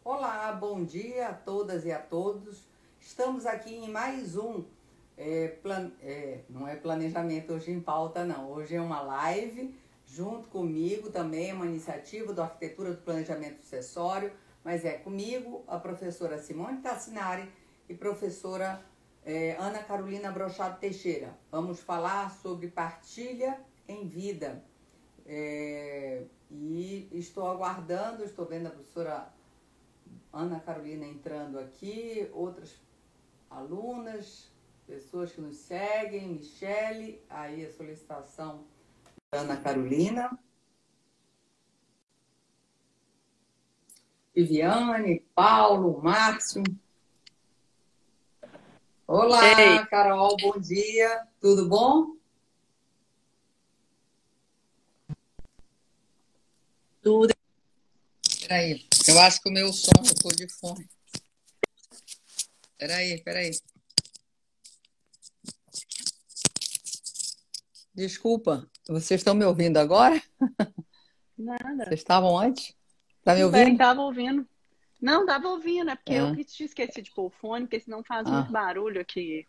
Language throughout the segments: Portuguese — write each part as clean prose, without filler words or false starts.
Olá, bom dia a todas e a todos. Estamos aqui em mais um, não é planejamento hoje em pauta não, hoje é uma live, junto comigo também, é uma iniciativa do Arquitetura do Planejamento Sucessório, mas é comigo a professora Simone Tassinari e professora Ana Carolina Brochado Teixeira. Vamos falar sobre partilha em vida. E estou aguardando, estou vendo a professora Ana Carolina entrando aqui, outras alunas, pessoas que nos seguem, Michele, aí a solicitação da Ana Carolina, Viviane, Paulo, Márcio. Olá, Ei. Carol, bom dia, tudo bom? Tudo. Peraí, eu acho que o meu som ficou de fone. Peraí. Desculpa, vocês estão me ouvindo agora? Nada. Vocês estavam antes? Tá me Tudo bem, ouvindo? tava ouvindo. Não, tava ouvindo, é porque eu É. que te esqueci de pôr o fone, porque senão faz muito Ah. barulho aqui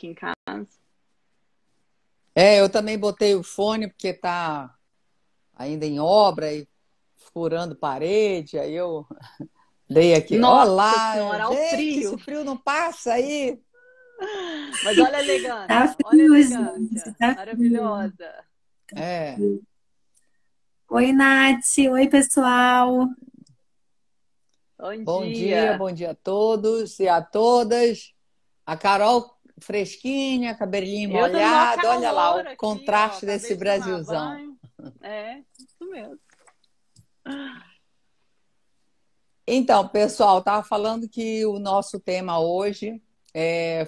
em casa. Eu também botei o fone porque tá ainda em obra e furando parede, aí eu dei aqui. Nossa Olá, Senhora, ao gente, esse frio! frio não passa aí. Mas olha a Tá elegância, olha a frio, gente, elegância. tá frio. Maravilhosa. É. Oi, Nath. Oi, pessoal. Bom Bom dia. dia a todos e a todas. A Carol fresquinha, cabelinho Eu tô numa molhado, olha lá o calor aqui, ó. contraste desse Acabei de tomar Brasilzão. banho. É, isso mesmo. Então, pessoal, estava falando que o nosso tema hoje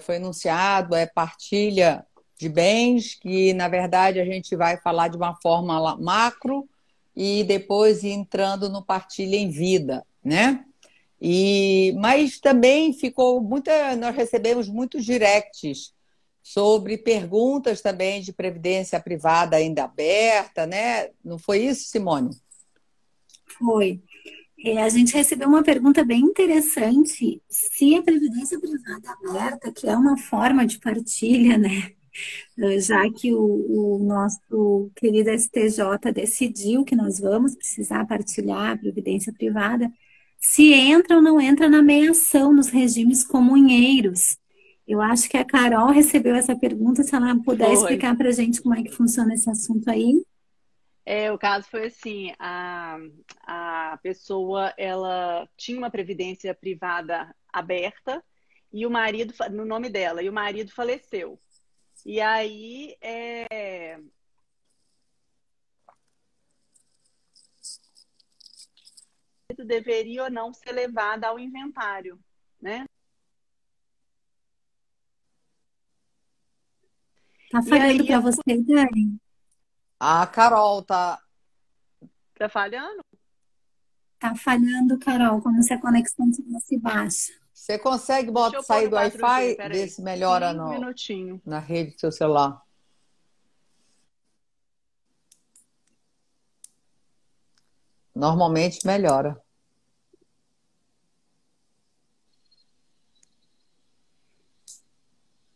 foi enunciado, é partilha de bens, que na verdade a gente vai falar de uma forma macro e depois ir entrando no partilha em vida, né? Mas também nós recebemos muitos directs sobre perguntas também de previdência privada ainda aberta, né? Não foi isso, Simone? Foi. A gente recebeu uma pergunta bem interessante. Se a previdência privada aberta, que é uma forma de partilha, né? Já que o nosso querido STJ decidiu que nós vamos precisar partilhar a previdência privada, se entra ou não entra na meação nos regimes comunheiros. Eu acho que a Carol recebeu essa pergunta, se ela puder Foi. explicar para a gente como é que funciona esse assunto aí. O caso foi assim, a pessoa, ela tinha uma previdência privada aberta e o marido, no nome dela, e o marido faleceu. E aí, deveria ou não ser levada ao inventário, né? Tá falhando para você, Dani? A Carol tá. Tá falhando? Tá falhando, Carol, como se a conexão tivesse baixa. Você consegue Deixa eu pôr sair no do 4G, Wi-Fi, peraí. ver se melhora Um minutinho. na rede do seu celular? Normalmente melhora.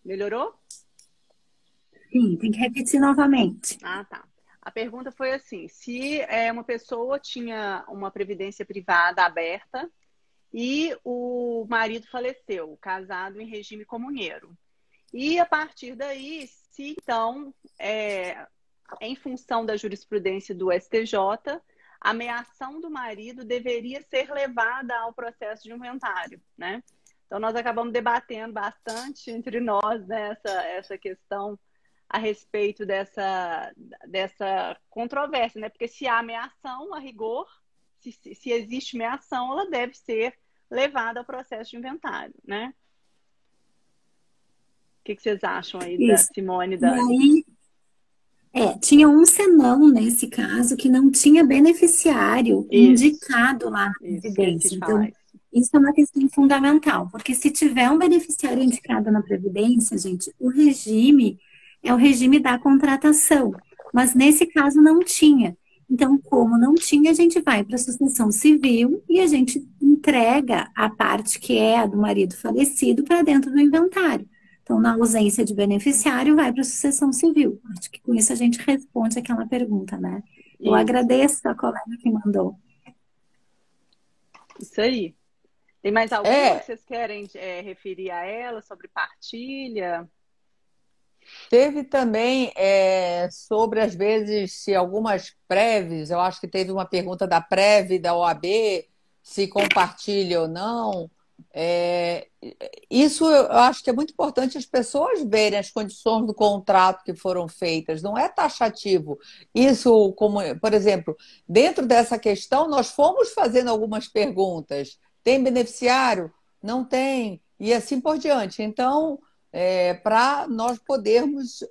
Melhorou? Sim, tem que repetir novamente. Ah, tá. A pergunta foi assim: se uma pessoa tinha uma previdência privada aberta e o marido faleceu, casado em regime comunheiro. E a partir daí, se então, em função da jurisprudência do STJ, a meação do marido deveria ser levada ao processo de inventário, né? Então, nós acabamos debatendo bastante entre nós, né, essa questão a respeito dessa controvérsia, né? Porque se há meação, a rigor, se existe meação, ela deve ser levada ao processo de inventário, né? O que vocês acham aí, da Simone e Dani? E aí, tinha um senão nesse caso que não tinha beneficiário indicado lá na Previdência. Então, isso é uma questão fundamental, porque se tiver um beneficiário indicado na Previdência, gente, o regime é o regime da contratação, mas nesse caso não tinha. Então, como não tinha, a gente vai para a sucessão civil e a gente entrega a parte que é a do marido falecido para dentro do inventário. Então, na ausência de beneficiário, vai para a sucessão civil. Acho que com isso a gente responde aquela pergunta, né? Eu agradeço a colega que mandou. Isso aí. Tem mais alguma que vocês querem referir a ela sobre partilha? Teve também sobre, às vezes, se algumas prévias, eu acho que teve uma pergunta da Prev, da OAB, se compartilha ou não. Isso eu acho que é muito importante as pessoas verem as condições do contrato que foram feitas, não é taxativo. Isso, como, por exemplo, dentro dessa questão, nós fomos fazendo algumas perguntas. Tem beneficiário? Não tem? E assim por diante. Então, para nós podermos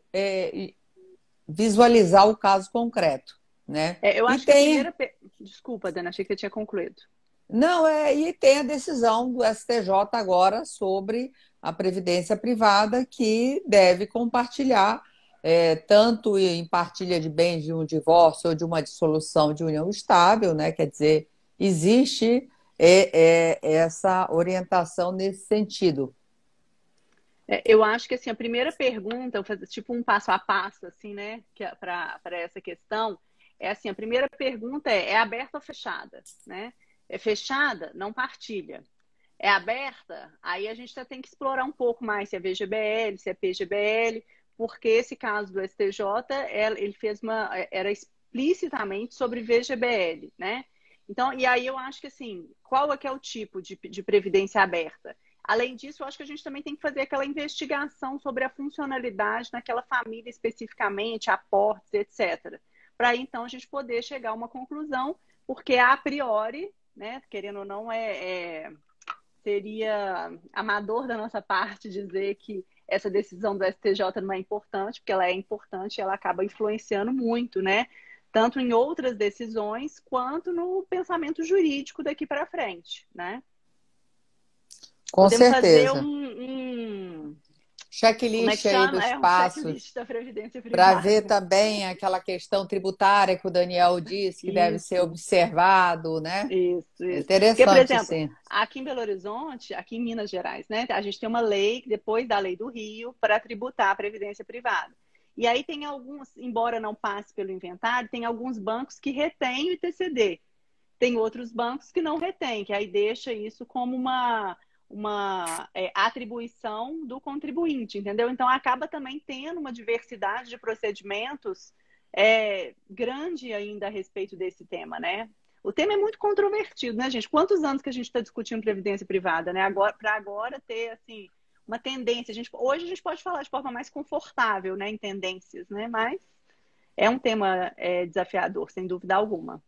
visualizar o caso concreto, né? Eu acho que a primeira... Desculpa, Dana, achei que você tinha concluído. Não, e tem a decisão do STJ agora sobre a previdência privada que deve compartilhar, tanto em partilha de bens de um divórcio ou de uma dissolução de união estável, né? Quer dizer, existe essa orientação nesse sentido. Eu acho que assim, a primeira pergunta, eu fazer tipo um passo a passo, assim, né, para essa questão, assim, a primeira pergunta é aberta ou fechada, né? É fechada, não partilha. É aberta, aí a gente tem que explorar um pouco mais se é VGBL, se é PGBL, porque esse caso do STJ, ele fez era explicitamente sobre VGBL, né? Então, e aí eu acho que assim, qual é que é o tipo de previdência aberta? Além disso, eu acho que a gente também tem que fazer aquela investigação sobre a funcionalidade naquela família especificamente, aportes, etc. Para aí, então, a gente poder chegar a uma conclusão, porque a priori, né, querendo ou não, seria amador da nossa parte dizer que essa decisão do STJ não é importante, porque ela é importante e ela acaba influenciando muito, né? Tanto em outras decisões, quanto no pensamento jurídico daqui para frente, né? Com Podemos certeza. fazer um checklist aí dos passos da Previdência para Privada. ver também aquela questão tributária que o Daniel disse que deve ser observado, né? Isso. Interessante, porque, por exemplo, sim. aqui em Belo Horizonte, aqui em Minas Gerais, né? A gente tem uma lei, depois da lei do Rio, para tributar a Previdência Privada. E aí tem alguns, embora não passe pelo inventário, tem alguns bancos que retêm o ITCD. Tem outros bancos que não retêm, que aí deixa isso como uma atribuição do contribuinte, entendeu? Então, acaba também tendo uma diversidade de procedimentos grande ainda a respeito desse tema, né? O tema é muito controvertido, né, gente? Quantos anos que a gente está discutindo previdência privada, né? Para agora ter, assim, uma tendência. Hoje a gente pode falar de forma mais confortável, né, em tendências, né? Mas é um tema desafiador, sem dúvida alguma.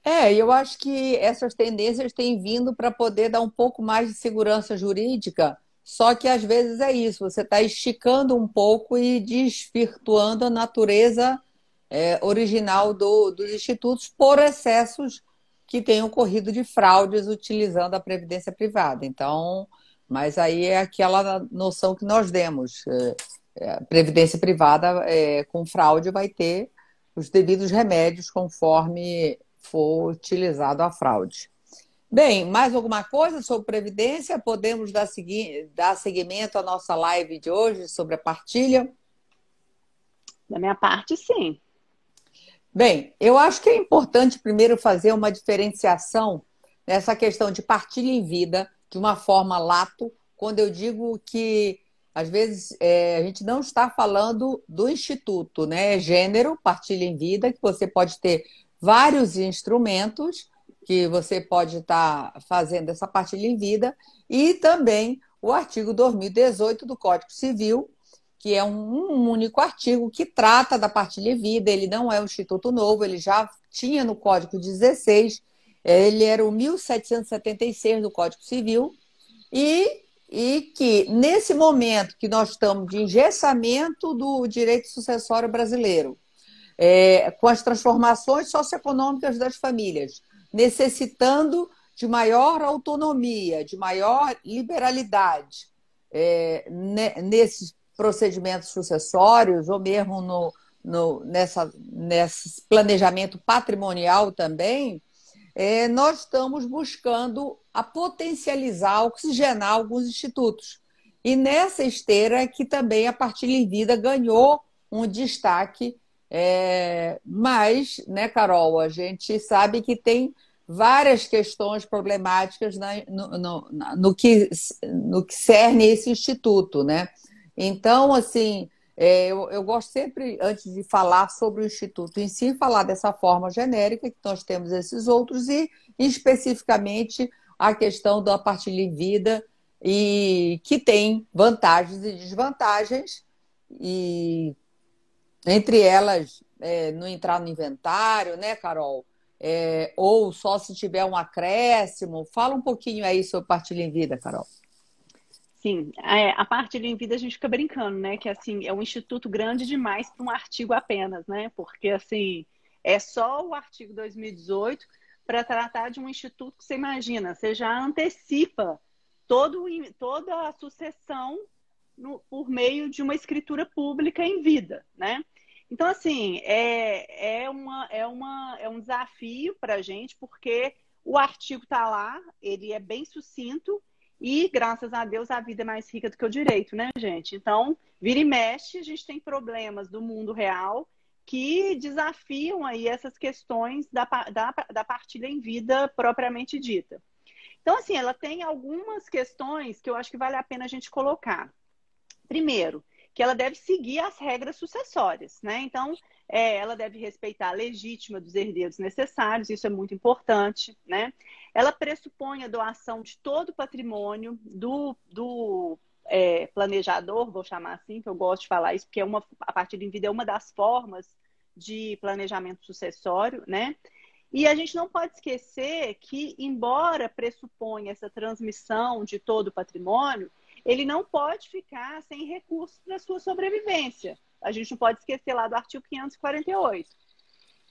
E eu acho que essas tendências têm vindo para poder dar um pouco mais de segurança jurídica, só que às vezes é isso, você está esticando um pouco e desvirtuando a natureza original dos institutos por excessos que têm ocorrido de fraudes utilizando a previdência privada. Então, mas aí é aquela noção que nós demos. Previdência privada com fraude vai ter os devidos remédios conforme for utilizado a fraude. Bem, mais alguma coisa sobre Previdência? Podemos dar seguimento à nossa live de hoje sobre a partilha? Da minha parte, sim. Bem, eu acho que é importante primeiro fazer uma diferenciação nessa questão de partilha em vida de uma forma lato, quando eu digo que às vezes a gente não está falando do instituto, né? Gênero, partilha em vida, que você pode ter vários instrumentos que você pode estar fazendo essa partilha em vida, e também o artigo 2018 do Código Civil, que é um único artigo que trata da partilha em vida. Ele não é um instituto novo, ele já tinha no Código 16, ele era o 1776 do Código Civil, e que nesse momento que nós estamos de engessamento do direito sucessório brasileiro, com as transformações socioeconômicas das famílias, necessitando de maior autonomia, de maior liberalidade nesses procedimentos sucessórios, ou mesmo nesse planejamento patrimonial também, nós estamos buscando a potencializar, oxigenar alguns institutos. E nessa esteira que também a Partilha em Vida ganhou um destaque, mas, né, Carol, a gente sabe que tem várias questões problemáticas no que cerne esse instituto, né? Então, assim, eu gosto sempre, antes de falar sobre o instituto em si, falar dessa forma genérica, que nós temos esses outros, e especificamente a questão da Partilha em Vida, e que tem vantagens e desvantagens, e entre elas, não entrar no inventário, né, Carol? Ou só se tiver um acréscimo. Fala um pouquinho aí sobre Partilha em Vida, Carol. Sim, a Partilha em Vida a gente fica brincando, né? Que assim, é um instituto grande demais para um artigo apenas, né? Porque assim, é só o artigo 2018 para tratar de um instituto que você imagina, você já antecipa toda a sucessão por meio de uma escritura pública em vida, né? Então, assim, é um desafio para a gente, porque o artigo está lá, ele é bem sucinto e, graças a Deus, a vida é mais rica do que o direito, né, gente? Então, vira e mexe, a gente tem problemas do mundo real que desafiam aí essas questões da partilha em vida propriamente dita. Então, assim, ela tem algumas questões que eu acho que vale a pena a gente colocar. Primeiro, que ela deve seguir as regras sucessórias, né? Então, ela deve respeitar a legítima dos herdeiros necessários, isso é muito importante, né? Ela pressupõe a doação de todo o patrimônio do planejador, vou chamar assim, que eu gosto de falar isso, porque a partilha em vida é uma das formas de planejamento sucessório, né? E a gente não pode esquecer que, embora pressuponha essa transmissão de todo o patrimônio, ele não pode ficar sem recursos para sua sobrevivência. A gente não pode esquecer lá do artigo 548.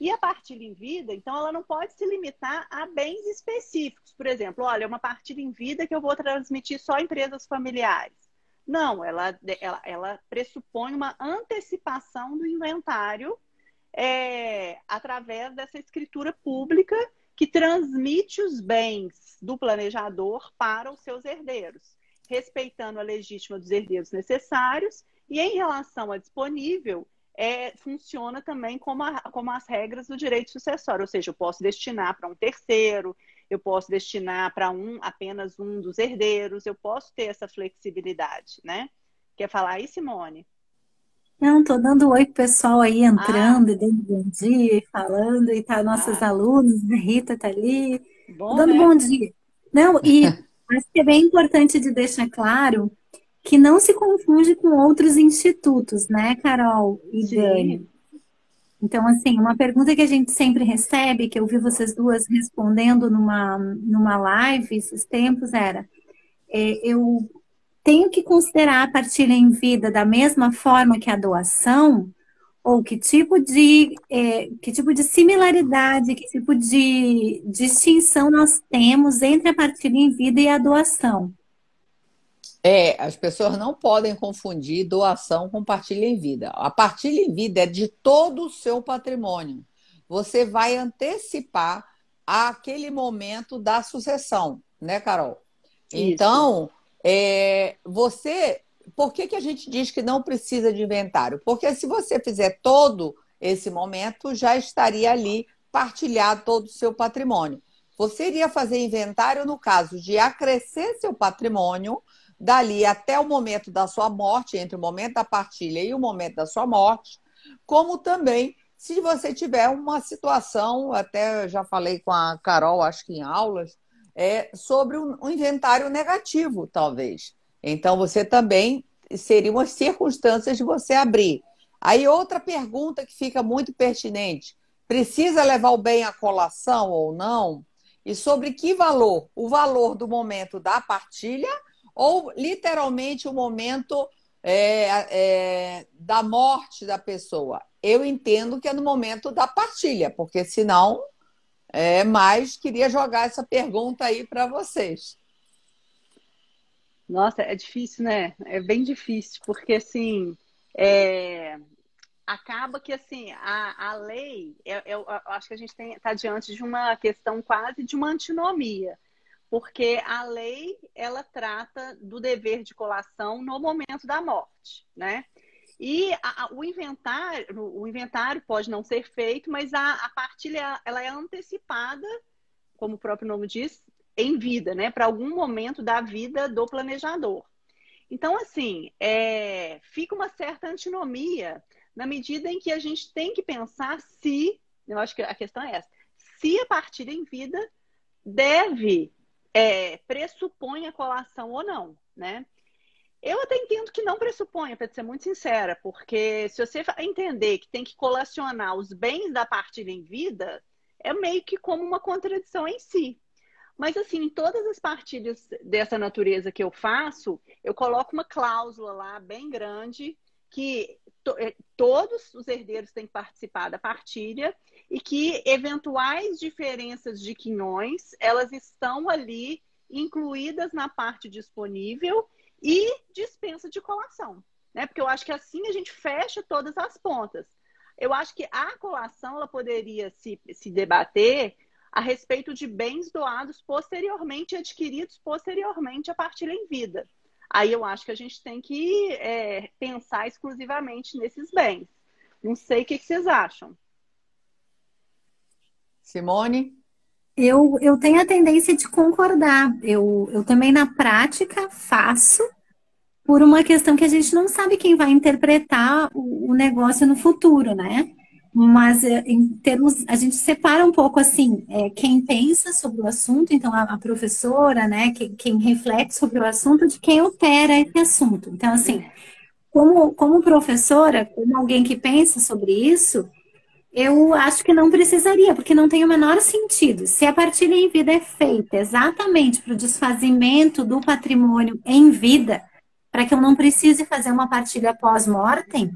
E a partilha em vida, então, ela não pode se limitar a bens específicos. Por exemplo, olha, é uma partilha em vida que eu vou transmitir só a empresas familiares. Não, ela pressupõe uma antecipação do inventário através dessa escritura pública que transmite os bens do planejador para os seus herdeiros, respeitando a legítima dos herdeiros necessários, e em relação a disponível, funciona também como as regras do direito sucessório, ou seja, eu posso destinar para um terceiro, eu posso destinar para apenas um dos herdeiros, eu posso ter essa flexibilidade, né? Quer falar aí, Simone? Não, tô dando oi pro pessoal aí entrando, dando bom dia, falando, e tá nossos alunos, a Rita tá ali, tô Bom, dando né? bom dia. Não, e acho que é bem importante de deixar claro que não se confunde com outros institutos, né, Carol e Dani? Sim. Então, assim, uma pergunta que a gente sempre recebe, que eu vi vocês duas respondendo numa live esses tempos, era: eu tenho que considerar a partilha em vida da mesma forma que a doação? Ou que tipo de similaridade, que tipo de distinção nós temos entre a partilha em vida e a doação? As pessoas não podem confundir doação com partilha em vida. A partilha em vida é de todo o seu patrimônio. Você vai antecipar aquele momento da sucessão, né, Carol? Isso. Então, por que a gente diz que não precisa de inventário? Porque se você fizer todo esse momento, já estaria ali partilhado todo o seu patrimônio. Você iria fazer inventário no caso de acrescer seu patrimônio dali até o momento da sua morte, entre o momento da partilha e o momento da sua morte, como também se você tiver uma situação, até já falei com a Carol, acho que em aulas, sobre um inventário negativo, talvez. Então, você também seriam as circunstâncias de você abrir. Aí, outra pergunta que fica muito pertinente: precisa levar o bem à colação ou não? E sobre que valor? O valor do momento da partilha ou, literalmente, o momento da morte da pessoa? Eu entendo que é no momento da partilha, porque senão... mas queria jogar essa pergunta aí para vocês. Nossa, é difícil, né? É bem difícil, porque assim, é, acaba que assim a lei, eu acho que a gente está diante de uma questão quase de uma antinomia, porque a lei ela trata do dever de colação no momento da morte, né? E o inventário pode não ser feito, mas a partilha ela é antecipada, como o próprio nome diz, em vida, né? Para algum momento da vida do planejador. Então, assim, fica uma certa antinomia na medida em que a gente tem que pensar se, eu acho que a questão é essa, se a partilha em vida deve, pressupõe a colação ou não, né? Eu até entendo que não pressuponha, para ser muito sincera, porque se você entender que tem que colacionar os bens da partilha em vida, é meio que como uma contradição em si. Mas, assim, em todas as partilhas dessa natureza que eu faço, eu coloco uma cláusula lá bem grande que todos os herdeiros têm que participar da partilha e que eventuais diferenças de quinhões, elas estão ali incluídas na parte disponível e dispensa de colação, né? Porque eu acho que assim a gente fecha todas as pontas. Eu acho que a colação ela poderia se debater a respeito de bens doados posteriormente, adquiridos posteriormente à partilha em vida. Aí eu acho que a gente tem que pensar exclusivamente nesses bens. Não sei o que vocês acham. Simone? Eu tenho a tendência de concordar. Eu também, na prática, faço por uma questão que a gente não sabe quem vai interpretar o negócio no futuro, né? Mas em termos, a gente separa um pouco assim, quem pensa sobre o assunto, então a professora, né, quem reflete sobre o assunto, de quem opera esse assunto. Então, assim, como professora, como alguém que pensa sobre isso, eu acho que não precisaria, porque não tem o menor sentido. Se a partilha em vida é feita exatamente para o desfazimento do patrimônio em vida, para que eu não precise fazer uma partilha pós-mortem,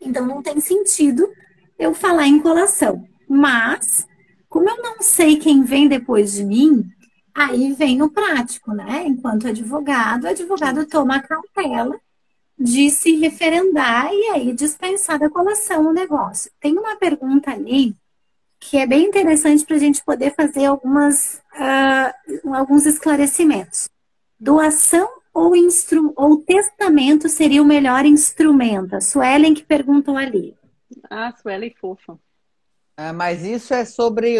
então não tem sentido eu falar em colação. Mas, como eu não sei quem vem depois de mim, aí vem o prático, né? Enquanto advogado, o advogado toma a cautela de se referendar e aí dispensar da colação o negócio. Tem uma pergunta ali que é bem interessante para a gente poder fazer alguns esclarecimentos. Doação ou testamento seria o melhor instrumento? A Suelen que perguntou ali. Ah, Suelen fofa. Mas isso é sobre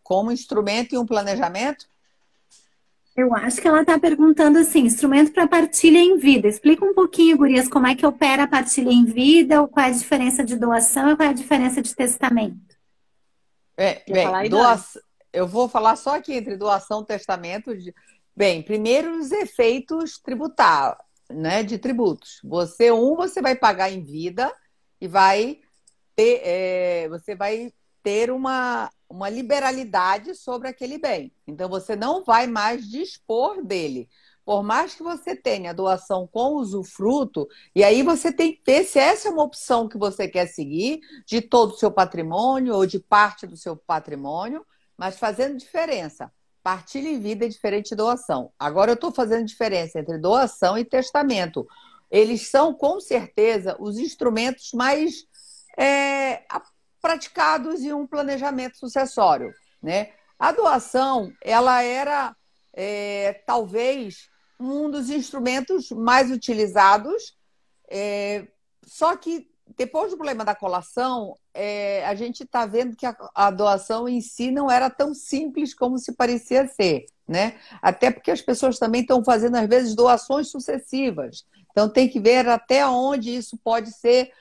como instrumento e um planejamento? Eu acho que ela está perguntando assim, instrumento para partilha em vida. Explica um pouquinho, gurias, como é que opera a partilha em vida, ou qual é a diferença de doação e qual é a diferença de testamento. Eu vou falar só aqui entre doação e testamento. Bem, primeiro os efeitos tributários, né, de tributos. Você vai pagar em vida e você vai ter uma liberalidade sobre aquele bem. Então, você não vai mais dispor dele. Por mais que você tenha doação com usufruto, e aí você tem que ver se essa é uma opção que você quer seguir, de todo o seu patrimônio ou de parte do seu patrimônio, mas fazendo diferença. Partilha em vida é diferente de doação. Agora eu estou fazendo diferença entre doação e testamento. Eles são, com certeza, os instrumentos mais praticados em um planejamento sucessório, né? A doação, ela era talvez um dos instrumentos mais utilizados, só que depois do problema da colação, a gente está vendo que a doação em si não era tão simples como se parecia ser, né? Até porque as pessoas também estão fazendo, às vezes, doações sucessivas. Então, tem que ver até onde isso pode ser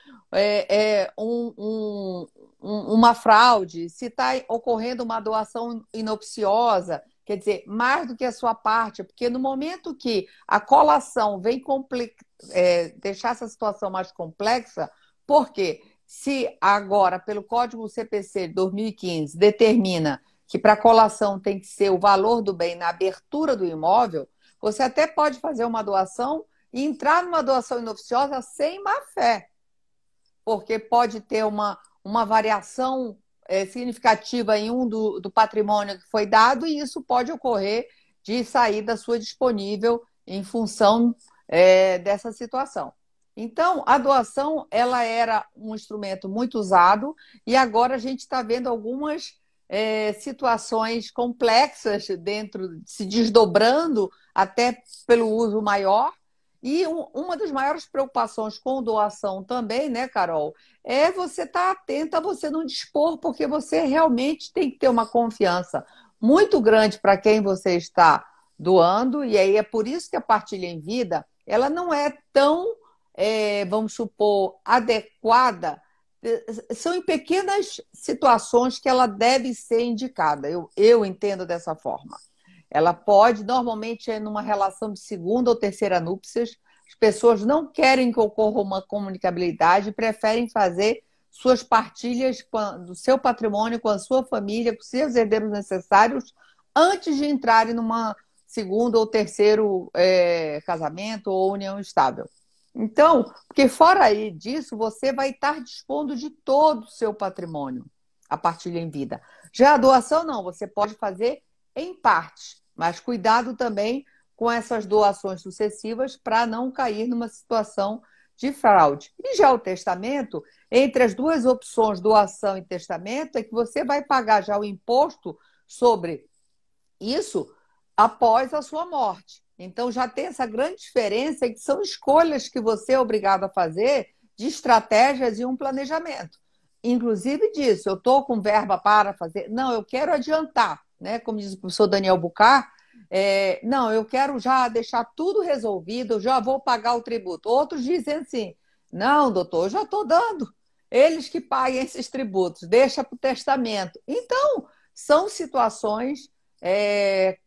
uma fraude, se está ocorrendo uma doação inopciosa, quer dizer, mais do que a sua parte, porque no momento que a colação vem deixar essa situação mais complexa, porque se agora, pelo Código CPC de 2015, determina que para colação tem que ser o valor do bem na abertura do imóvel, você até pode fazer uma doação e entrar numa doação inoficiosa sem má-fé, porque pode ter uma variação significativa em do patrimônio que foi dado, e isso pode ocorrer de sair da sua disponível em função dessa situação. Então, a doação, ela era um instrumento muito usado e agora a gente está vendo algumas situações complexas dentro, se desdobrando até pelo uso maior. E uma das maiores preocupações com doação também, né, Carol, é você estar atenta a você não dispor, porque você realmente tem que ter uma confiança muito grande para quem você está doando, e aí é por isso que a partilha em vida, ela não é tão, vamos supor, adequada. São em pequenas situações que ela deve ser indicada. Eu entendo dessa forma. Ela pode, normalmente, é numa relação de segunda ou terceira núpcias. As pessoas não querem que ocorra uma comunicabilidade, preferem fazer suas partilhas do seu patrimônio com a sua família, com seus herdeiros necessários, antes de entrarem numa segundo ou terceiro casamento ou união estável. Então, porque fora aí disso, você vai estar dispondo de todo o seu patrimônio, a partilha em vida. Já a doação, não, você pode fazer em partes, mas cuidado também com essas doações sucessivas para não cair numa situação de fraude. E já o testamento, entre as duas opções, doação e testamento, é que você vai pagar já o imposto sobre isso após a sua morte. Então já tem essa grande diferença que são escolhas que você é obrigado a fazer de estratégias e um planejamento. Inclusive disso, eu estou com verba para fazer. Não, eu quero adiantar, né? Como diz o professor Daniel Bucar, não, eu quero já deixar tudo resolvido, eu já vou pagar o tributo. Outros dizem assim, não, doutor, eu já estou dando. Eles que paguem esses tributos, deixa para o testamento. Então, são situações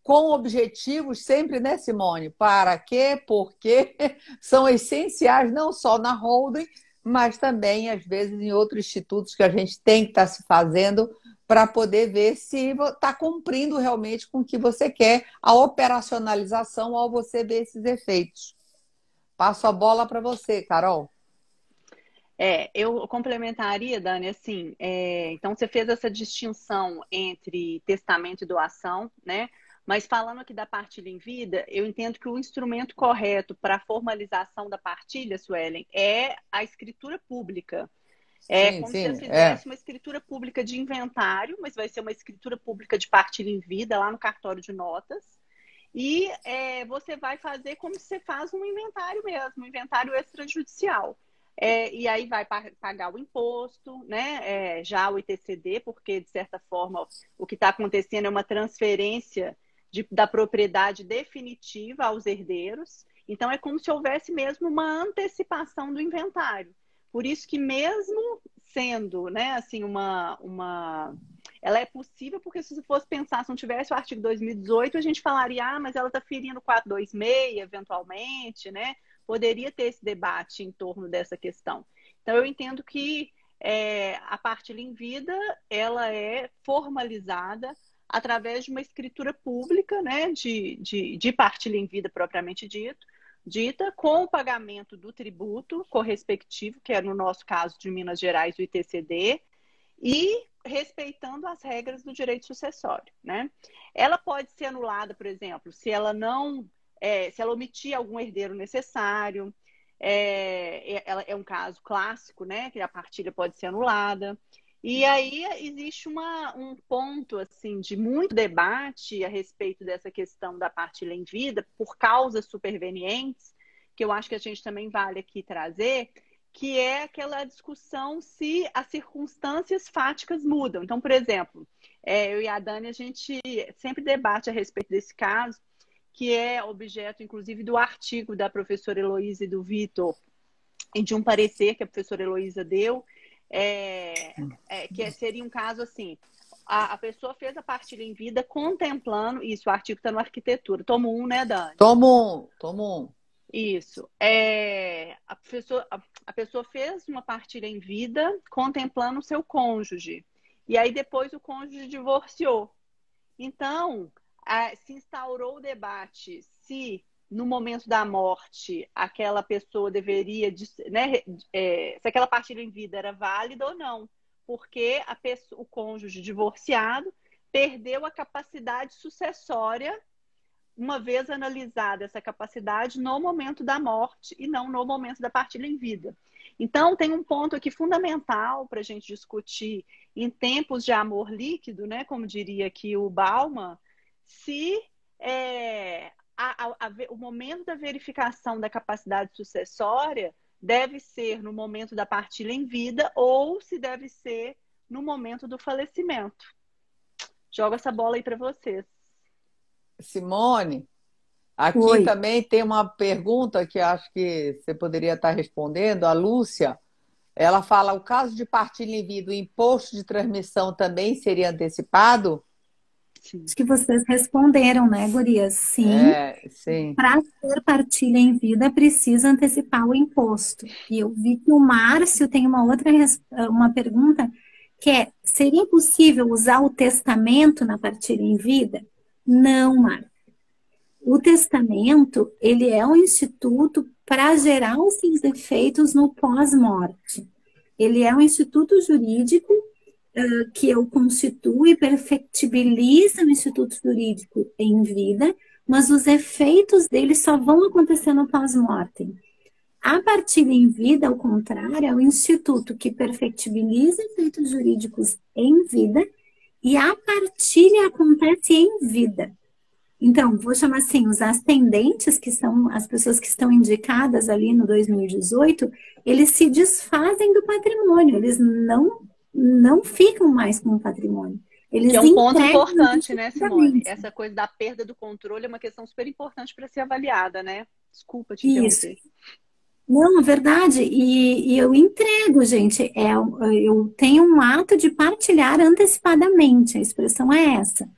com objetivos sempre, né, Simone? Para quê, por quê? São essenciais não só na holding, mas também, às vezes, em outros institutos que a gente tem que estar se fazendo para poder ver se está cumprindo realmente com o que você quer, a operacionalização ao você ver esses efeitos. Passo a bola para você, Carol. Eu complementaria, Dani, assim, então você fez essa distinção entre testamento e doação, né? Mas falando aqui da partilha em vida, eu entendo que o instrumento correto para a formalização da partilha, Suelen, é a escritura pública. É Sim, como se sim, você fizesse uma escritura pública de inventário, mas vai ser uma escritura pública de partilha em vida lá no cartório de notas. E você vai fazer como se você faz um inventário mesmo, um inventário extrajudicial. E aí vai pagar o imposto, né? Já o ITCD, porque, de certa forma, o que está acontecendo é uma transferência da propriedade definitiva aos herdeiros. Então, é como se houvesse mesmo uma antecipação do inventário. Por isso que mesmo sendo, né, assim, ela é possível, porque se você fosse pensar, se não tivesse o artigo 2018, a gente falaria, mas ela está ferindo o 426, eventualmente, né? Poderia ter esse debate em torno dessa questão. Então, eu entendo que a partilha em vida, ela é formalizada através de uma escritura pública, né, de partilha em vida propriamente dita, com o pagamento do tributo correspectivo, que é no nosso caso de Minas Gerais, o ITCD, e respeitando as regras do direito sucessório, né? Ela pode ser anulada, por exemplo, se ela omitir algum herdeiro necessário, é um caso clássico, né? Que a partilha pode ser anulada. E aí existe um ponto assim de muito debate a respeito dessa questão da partilha em vida por causas supervenientes, que eu acho que a gente também vale aqui trazer, que é aquela discussão se as circunstâncias fáticas mudam. Então, por exemplo, eu e a Dani, a gente sempre debate a respeito desse caso, que é objeto, inclusive, do artigo da professora Heloísa e do Vitor, e de um parecer que a professora Heloísa deu, que seria um caso assim, a pessoa fez a partilha em vida contemplando, isso, o artigo está no Arquitetura, tomo 1, né, Dani? Tomo um. Isso. A pessoa fez uma partilha em vida contemplando o seu cônjuge. E aí depois o cônjuge divorciou. Então, se instaurou o debate se no momento da morte aquela pessoa deveria, né, se aquela partilha em vida era válida ou não. Porque o cônjuge divorciado perdeu a capacidade sucessória uma vez analisada essa capacidade no momento da morte e não no momento da partilha em vida. Então, tem um ponto aqui fundamental para a gente discutir em tempos de amor líquido, né, como diria aqui o Bauman, se o momento da verificação da capacidade sucessória deve ser no momento da partilha em vida ou se deve ser no momento do falecimento. Jogo essa bola aí para vocês. Simone, aqui Oi. também tem uma pergunta que acho que você poderia estar respondendo. A Lúcia, ela fala, o caso de partilha em vida, o imposto de transmissão também seria antecipado? Sim. Acho que vocês responderam, né, gurias? Sim. Sim. Para ter partilha em vida, precisa antecipar o imposto. E eu vi que o Márcio tem uma pergunta que é, seria possível usar o testamento na partilha em vida? Não, Márcio. O testamento, ele é um instituto para gerar os seus efeitos no pós-morte. Ele é um instituto jurídico que eu constituo e perfectibiliza o instituto jurídico em vida, mas os efeitos dele só vão acontecer no pós-mortem. A partilha em vida, ao contrário, é um instituto que perfectibiliza efeitos jurídicos em vida e a partilha acontece em vida. Então, vou chamar assim, os ascendentes, que são as pessoas que estão indicadas ali no 2018, eles se desfazem do patrimônio, eles não ficam mais com o patrimônio. Eles que é um ponto entregam importante, né, Simone? diretamente. Essa coisa da perda do controle é uma questão super importante para ser avaliada, né? Desculpa te Isso. interromper. Não, é verdade. E eu entrego, gente. Eu tenho um ato de partilhar antecipadamente. A expressão é essa.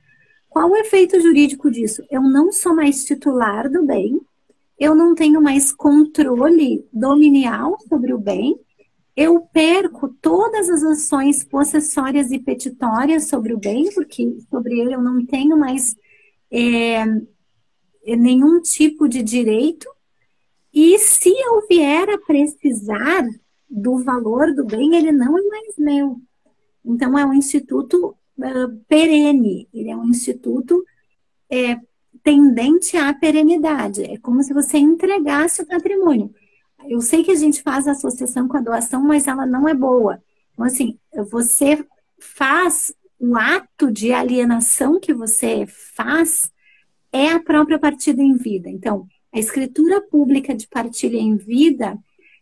Qual o efeito jurídico disso? Eu não sou mais titular do bem, eu não tenho mais controle dominial sobre o bem, eu perco todas as ações possessórias e petitórias sobre o bem, porque sobre ele eu não tenho mais nenhum tipo de direito. E se eu vier a precisar do valor do bem, ele não é mais meu. Então, é um instituto perene, ele é um instituto tendente à perenidade. É como se você entregasse o patrimônio. Eu sei que a gente faz associação com a doação, mas ela não é boa. Então, assim, você faz o ato de alienação que você faz é a própria partida em vida. Então, a escritura pública de partilha em vida,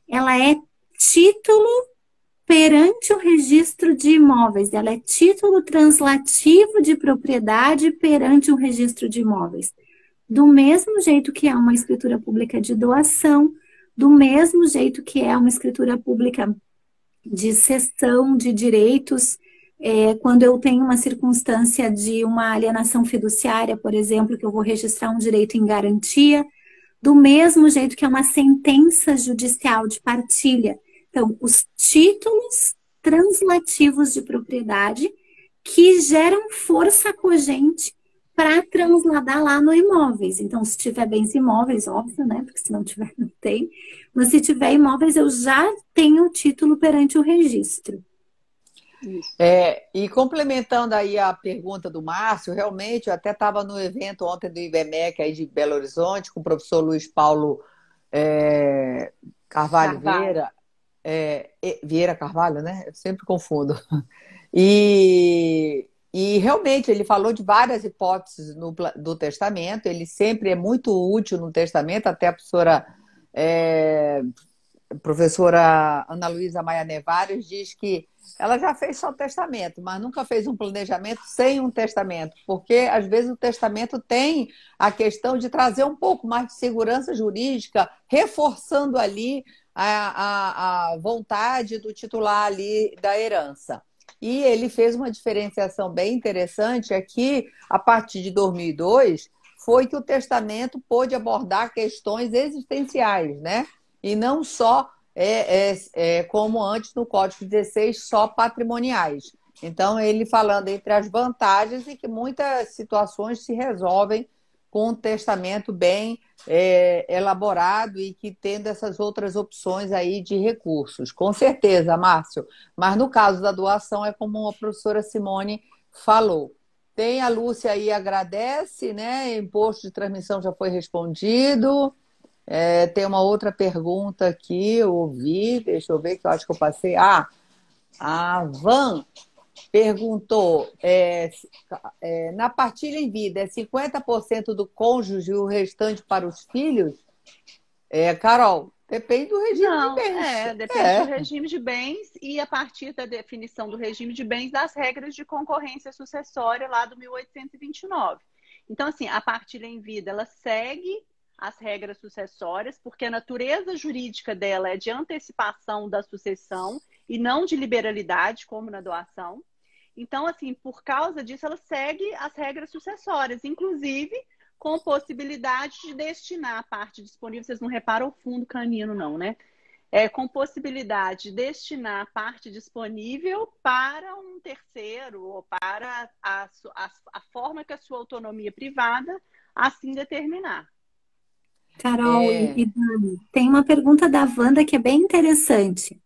ela é título perante o registro de imóveis, ela é título translativo de propriedade perante o registro de imóveis. Do mesmo jeito que é uma escritura pública de doação, do mesmo jeito que é uma escritura pública de cessão de direitos, quando eu tenho uma circunstância de uma alienação fiduciária, por exemplo, que eu vou registrar um direito em garantia, do mesmo jeito que é uma sentença judicial de partilha. Então, os títulos translativos de propriedade que geram força cogente para transladar lá no imóveis. Então, se tiver bens imóveis, óbvio, né? Porque se não tiver, não tem. Mas se tiver imóveis, eu já tenho o título perante o registro. E complementando aí a pergunta do Márcio, realmente, eu até estava no evento ontem do IBMEC aí de Belo Horizonte, com o professor Luiz Paulo Carvalho Vieira. Vieira Carvalho, né? Eu sempre confundo. E realmente ele falou de várias hipóteses do testamento, ele sempre é muito útil no testamento, até a professora Ana Luísa Maia Nevares diz que ela já fez só testamento, mas nunca fez um planejamento sem um testamento, porque às vezes o testamento tem a questão de trazer um pouco mais de segurança jurídica, reforçando ali a vontade do titular ali da herança. E ele fez uma diferenciação bem interessante aqui, a partir de 2002, foi que o testamento pôde abordar questões existenciais, né? E não só, como antes no Código 16, só patrimoniais. Então, ele falando entre as vantagens e que muitas situações se resolvem com um testamento bem elaborado e que tendo essas outras opções aí de recursos. Com certeza, Márcio. Mas no caso da doação, é como a professora Simone falou. Tem a Lúcia aí, agradece, né? Imposto de transmissão já foi respondido. Tem uma outra pergunta aqui, eu ouvi, deixa eu ver, que eu acho que eu passei. A Van perguntou, na partilha em vida, é 50% do cônjuge e o restante para os filhos? Carol, depende do regime de Não, bens. depende do regime de bens e a partir da definição do regime de bens das regras de concorrência sucessória lá do 1829. Então, assim, a partilha em vida, ela segue as regras sucessórias, porque a natureza jurídica dela é de antecipação da sucessão e não de liberalidade, como na doação. Então, assim, por causa disso, ela segue as regras sucessórias, inclusive com possibilidade de destinar a parte disponível. Vocês não reparam o fundo canino, não, né? Com possibilidade de destinar a parte disponível para um terceiro ou para a forma que a sua autonomia privada assim determinar. Carol e Dani, tem uma pergunta da Wanda que é bem interessante.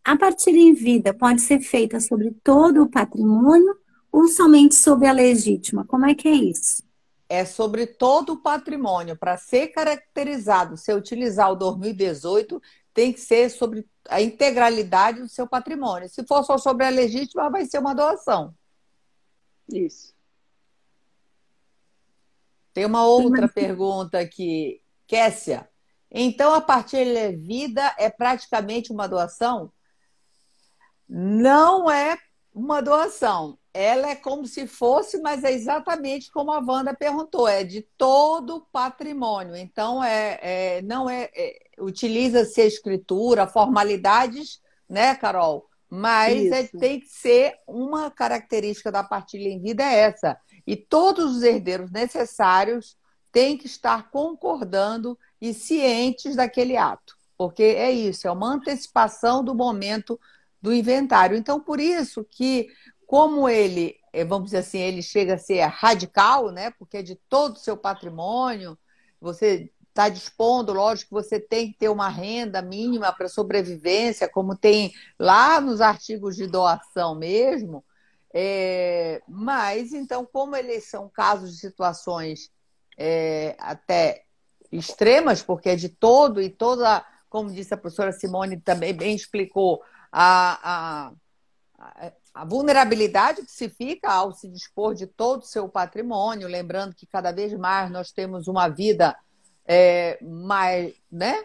A partilha em vida pode ser feita sobre todo o patrimônio ou somente sobre a legítima? Como é que é isso? É sobre todo o patrimônio. Para ser caracterizado, se utilizar o 2018, tem que ser sobre a integralidade do seu patrimônio. Se for só sobre a legítima, vai ser uma doação. Isso. Tem uma outra pergunta aqui, Kessia. Então, a partilha em vida é praticamente uma doação? Não é uma doação. Ela é como se fosse, mas é exatamente como a Wanda perguntou, é de todo o patrimônio. Então, utiliza-se a escritura, formalidades, né, Carol? Mas tem que ser uma característica da partilha em vida é essa. E todos os herdeiros necessários têm que estar concordando e cientes daquele ato. Porque é isso, é uma antecipação do momento do inventário. Então, por isso que, como ele, vamos dizer assim, ele chega a ser radical, né? Porque é de todo o seu patrimônio, você está dispondo, lógico que você tem que ter uma renda mínima para sobrevivência, como tem lá nos artigos de doação mesmo. Mas, então, como eles são casos de situações até extremas, porque é de todo e toda, como disse a professora Simone também bem explicou, a vulnerabilidade que se fica ao se dispor de todo o seu patrimônio, lembrando que cada vez mais nós temos uma vida mais, né?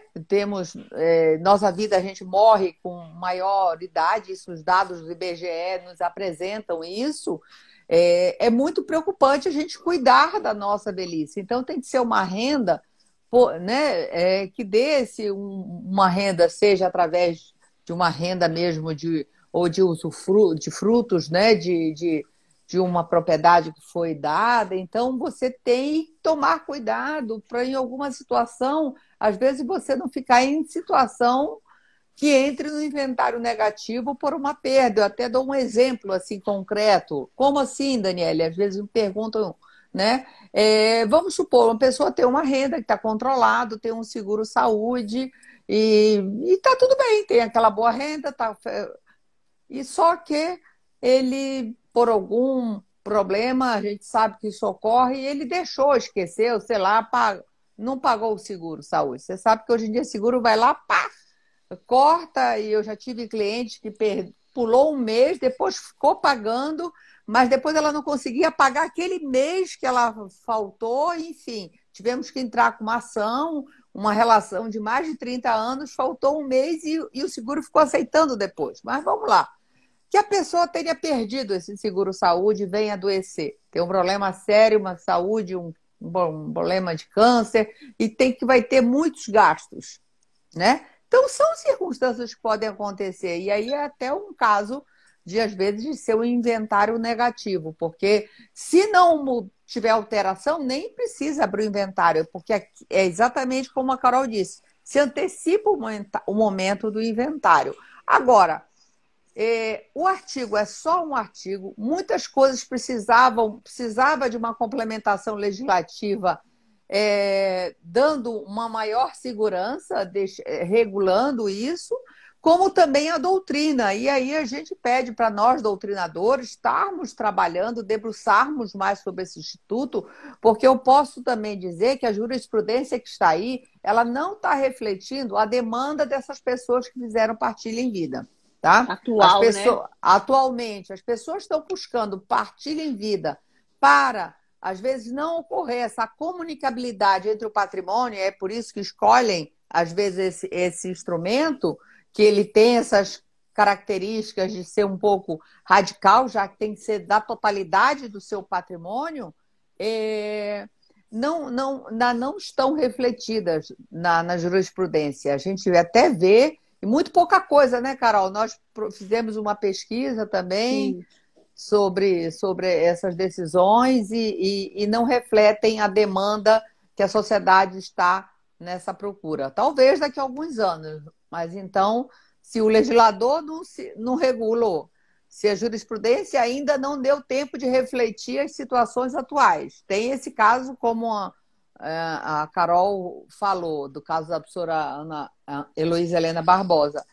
Nossa vida, a gente morre com maior idade, isso os dados do IBGE nos apresentam isso. É muito preocupante a gente cuidar da nossa velhice. Então tem que ser uma renda, né? Que dê uma renda, seja através de uma renda mesmo ou de usufruto, de frutos, né? De uma propriedade que foi dada. Então, você tem que tomar cuidado para, em alguma situação, às vezes você não ficar em situação que entre no inventário negativo por uma perda. Eu até dou um exemplo assim concreto. Como assim, Daniele? Às vezes me perguntam, né? Vamos supor, uma pessoa tem uma renda que está controlado, tem um seguro-saúde e está tudo bem, tem aquela boa renda, e só que ele, por algum problema, a gente sabe que isso ocorre, e ele deixou, esqueceu, sei lá, não pagou o seguro-saúde. Você sabe que hoje em dia o seguro vai lá, pá, corta, e eu já tive cliente que pulou um mês, depois ficou pagando, mas depois ela não conseguia pagar aquele mês que ela faltou, enfim, tivemos que entrar com uma ação, uma relação de mais de 30 anos, faltou um mês e o seguro ficou aceitando depois. Mas vamos lá. Que a pessoa tenha perdido esse seguro-saúde e venha adoecer. Tem um problema sério, uma saúde, um problema de câncer, e vai ter muitos gastos, né? Então, são circunstâncias que podem acontecer. E aí é até um caso de, às vezes, de ser um inventário negativo, porque se não tiver alteração, nem precisa abrir o inventário, porque é exatamente como a Carol disse, se antecipa o momento do inventário. Agora, o artigo é só um artigo, muitas coisas precisava de uma complementação legislativa, dando uma maior segurança, regulando isso, como também a doutrina. E aí a gente pede para nós, doutrinadores, estarmos trabalhando, debruçarmos mais sobre esse instituto, porque eu posso também dizer que a jurisprudência que está aí, ela não está refletindo a demanda dessas pessoas que fizeram partilha em vida. Tá? Atual, né? Atualmente, as pessoas estão buscando partilha em vida para, às vezes, não ocorrer essa comunicabilidade entre o patrimônio, é por isso que escolhem, às vezes, esse instrumento, que ele tem essas características de ser um pouco radical, já que tem que ser da totalidade do seu patrimônio, não estão refletidas na jurisprudência. A gente até vê, e muito pouca coisa, né, Carol? Nós fizemos uma pesquisa também sobre essas decisões e não refletem a demanda que a sociedade está nessa procura. Talvez daqui a alguns anos, mas então, se o legislador não regulou, se a jurisprudência ainda não deu tempo de refletir as situações atuais. Tem esse caso, como a Carol falou, do caso da professora Heloísa Helena Barbosa.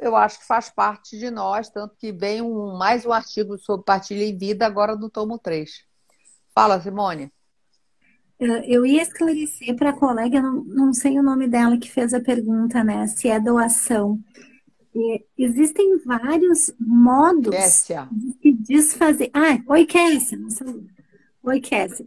Eu acho que faz parte de nós, tanto que vem mais um artigo sobre partilha em vida agora no tomo 3. Fala, Simone. Eu ia esclarecer para a colega, não sei o nome dela que fez a pergunta, né? Se é doação. Existem vários modos Kessia. de se desfazer. Oi, Kessia. Oi, Kessia.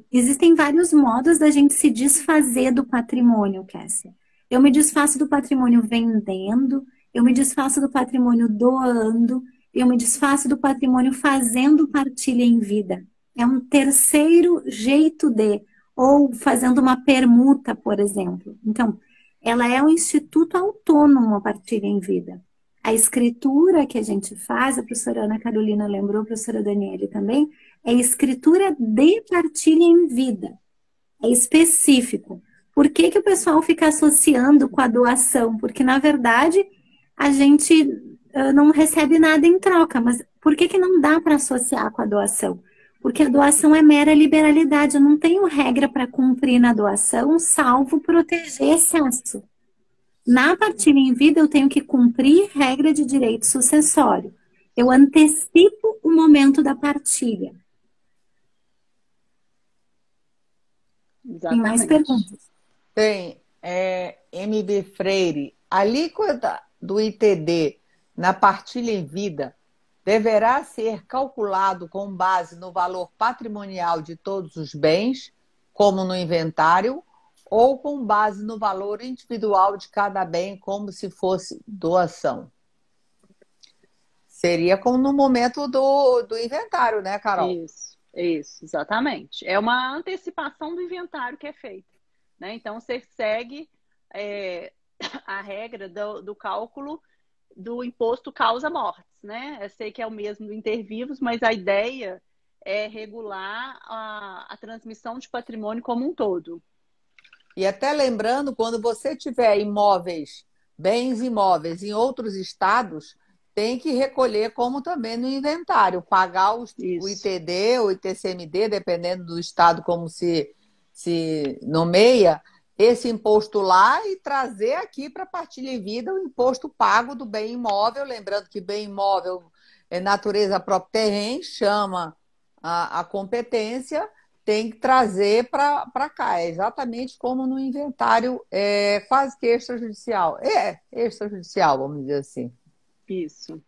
Existem vários modos da gente se desfazer do patrimônio, Kessia. Eu me desfaço do patrimônio vendendo, eu me desfaço do patrimônio doando, eu me desfaço do patrimônio fazendo partilha em vida. É um terceiro jeito ou fazendo uma permuta, por exemplo. Então, ela é um instituto autônomo, a partilha em vida. A escritura que a gente faz, a professora Ana Carolina lembrou, a professora Daniele também, é escritura de partilha em vida. É específico. Por que o pessoal fica associando com a doação? Porque, na verdade, a gente não recebe nada em troca. Mas por que não dá para associar com a doação? Porque a doação é mera liberalidade. Eu não tenho regra para cumprir na doação, salvo proteger excesso. Na partilha em vida, eu tenho que cumprir regra de direito sucessório. Eu antecipo o momento da partilha. Exatamente. Tem mais perguntas? Tem. MB Freire, a alíquota do ITD na partilha em vida deverá ser calculado com base no valor patrimonial de todos os bens, como no inventário, ou com base no valor individual de cada bem, como se fosse doação? Seria como no momento do inventário, né, Carol? Isso, exatamente. É uma antecipação do inventário que é feita, né? Então, você segue a regra do cálculo do imposto causa-mortes, né? Eu sei que é o mesmo do inter vivos, mas a ideia é regular a transmissão de patrimônio como um todo. E até lembrando, quando você tiver bens imóveis em outros estados, tem que recolher como também no inventário, pagar o ITD, o ITCMD, dependendo do estado como se nomeia, esse imposto lá e trazer aqui para a partilha em vida o imposto pago do bem imóvel. Lembrando que bem imóvel é natureza própria terreno, chama a competência, tem que trazer para cá. É exatamente como no inventário, quase que extrajudicial. Extrajudicial, vamos dizer assim. Isso.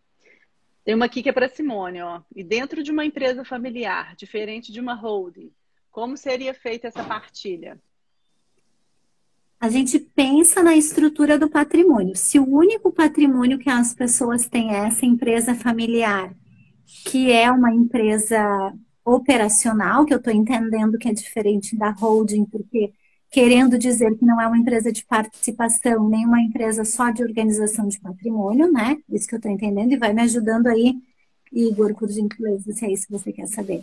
Tem uma aqui que é para Simone, ó. E dentro de uma empresa familiar, diferente de uma holding, como seria feita essa partilha? A gente pensa na estrutura do patrimônio. Se o único patrimônio que as pessoas têm é essa empresa familiar, que é uma empresa operacional, que eu estou entendendo que é diferente da holding, porque querendo dizer que não é uma empresa de participação, nem uma empresa só de organização de patrimônio, né? Isso que eu estou entendendo, e vai me ajudando aí, Igor, por gentileza, se é isso que você quer saber.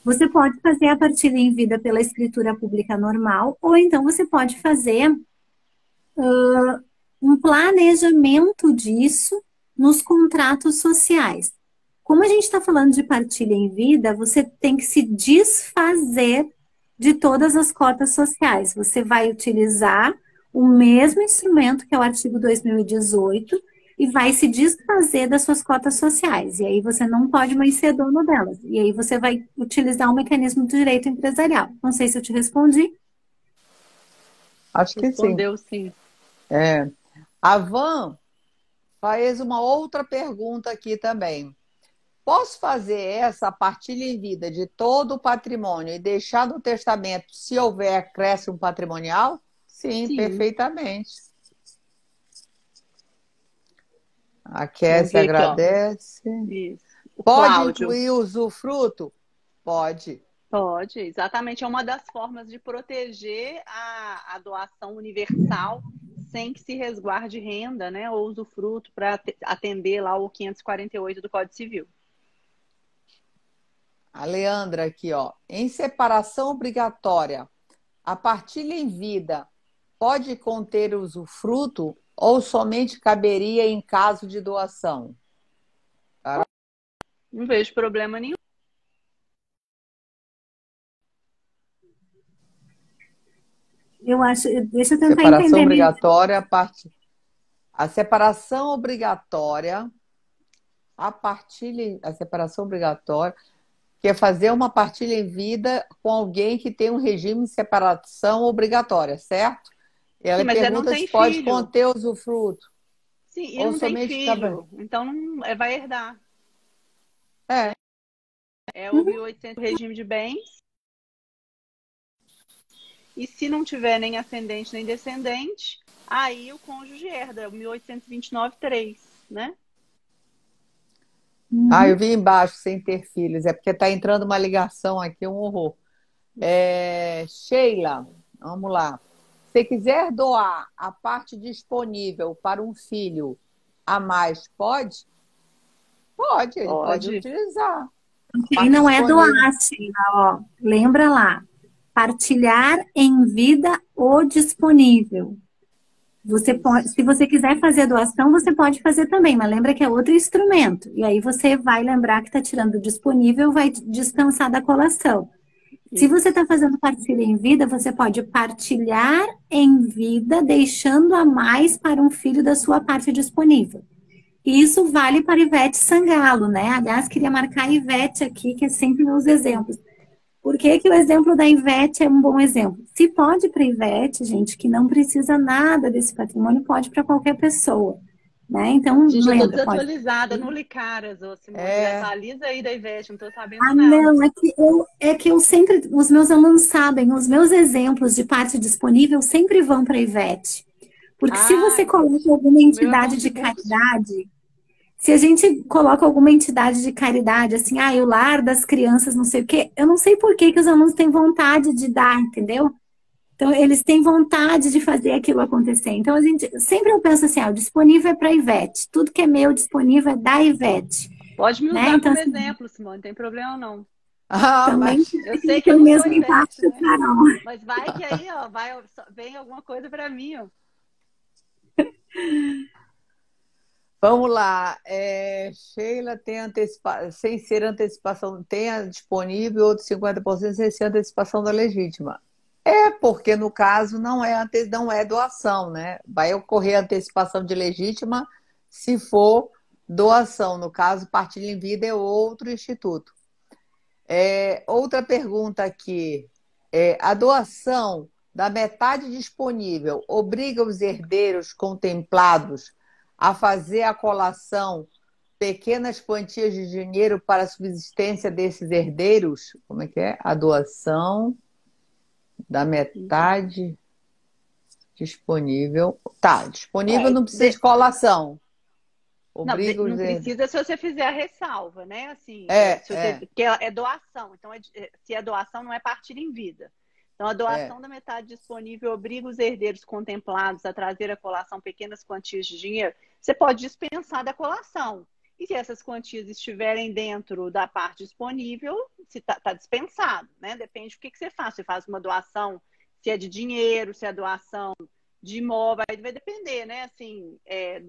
Você pode fazer a partilha em vida pela escritura pública normal, ou então você pode fazer um planejamento disso nos contratos sociais. Como a gente está falando de partilha em vida, você tem que se desfazer de todas as cotas sociais. Você vai utilizar o mesmo instrumento que é o artigo 2018 e vai se desfazer das suas cotas sociais. E aí você não pode mais ser dono delas. E aí você vai utilizar o mecanismo do direito empresarial. Não sei se eu te respondi. Acho que sim. Respondeu sim. A Van faz uma outra pergunta aqui também. Posso fazer essa partilha em vida de todo o patrimônio e deixar no testamento se houver acréscimo patrimonial? Sim, Sim. perfeitamente. A Vamos Kézia ver aqui, ó. agradece. Isso. O Pode Cláudio. incluir usufruto? Pode. Pode, exatamente. É uma das formas de proteger a doação universal sem que se resguarde renda, né, ou usufruto para atender lá o 548 do Código Civil. A Leandra aqui, ó. Em separação obrigatória, a partilha em vida pode conter usufruto ou somente caberia em caso de doação? Não vejo problema nenhum. Eu acho, deixa eu tentar Separação entender. obrigatória, a separação obrigatória, a separação obrigatória, que é fazer uma partilha em vida com alguém que tem um regime de separação obrigatória, certo? E ela Sim, mas pergunta não tem se pode filho. conter usufruto. Sim, e Ou não tem somente filho. Então vai herdar. É o 1.800 regime de bens. E se não tiver nem ascendente nem descendente, aí o cônjuge herda, o 1829.3, né? Eu vi embaixo, sem ter filhos. É porque está entrando uma ligação aqui, um horror. Sheila, vamos lá. Se quiser doar a parte disponível para um filho a mais, pode? Pode, ele pode Pode. utilizar. Quem não é doar, Sheila, ó, lembra lá. Partilhar em vida ou disponível. Você pode, se você quiser fazer a doação, você pode fazer também, mas lembra que é outro instrumento. E aí você vai lembrar que está tirando o disponível, vai dispensar da colação. Se você está fazendo partilha em vida, você pode partilhar em vida, deixando a mais para um filho da sua parte disponível. E isso vale para Ivete Sangalo, né? Aliás, queria marcar a Ivete aqui, que é sempre meus exemplos. Por que que o exemplo da Ivete é um bom exemplo? Se pode para Ivete, gente, que não precisa nada desse patrimônio, pode para qualquer pessoa, né? Então, Gente, eu tô lembra, pode. desatualizada, não li caras, ô Simone. Atualiza aí da Ivete, não tô sabendo Ah, nada. não, é que eu sempre, os meus alunos sabem, os meus exemplos de parte disponível sempre vão para Ivete. Porque se você coloca alguma entidade de caridade, se a gente coloca alguma entidade de caridade, assim, o lar das crianças, não sei o quê, eu não sei por que os alunos têm vontade de dar, entendeu? Então, eles têm vontade de fazer aquilo acontecer. Então, sempre eu penso assim, o disponível é para Ivete. Tudo que é meu disponível é da Ivete. Pode me usar né? Então, como exemplo, Simone, não tem problema não. Também mas eu sei que eu não mesmo sou Ivete, né? Carol. Mas vai que aí, ó, vem alguma coisa para mim, ó. Vamos lá. Sheila tem sem ser antecipação, tem disponível outros 50% sem ser antecipação da legítima. Porque no caso não é doação, né? Vai ocorrer antecipação de legítima se for doação. No caso, partilha em vida é outro instituto. Outra pergunta aqui. A doação da metade disponível obriga os herdeiros contemplados a fazer a colação pequenas quantias de dinheiro para a subsistência desses herdeiros? Como é que é? A doação da metade disponível. Tá, disponível não precisa de colação. Obriga não precisa se você fizer a ressalva, né? Assim, porque é doação. Então, se é doação, não é partilha em vida. Então, a doação da metade disponível obriga os herdeiros contemplados a trazer à colação pequenas quantias de dinheiro. Você pode dispensar da colação. E se essas quantias estiverem dentro da parte disponível, se tá dispensado, né? Depende do que você faz. Você faz uma doação, se é de dinheiro, se é doação de imóvel, vai depender, né? Assim,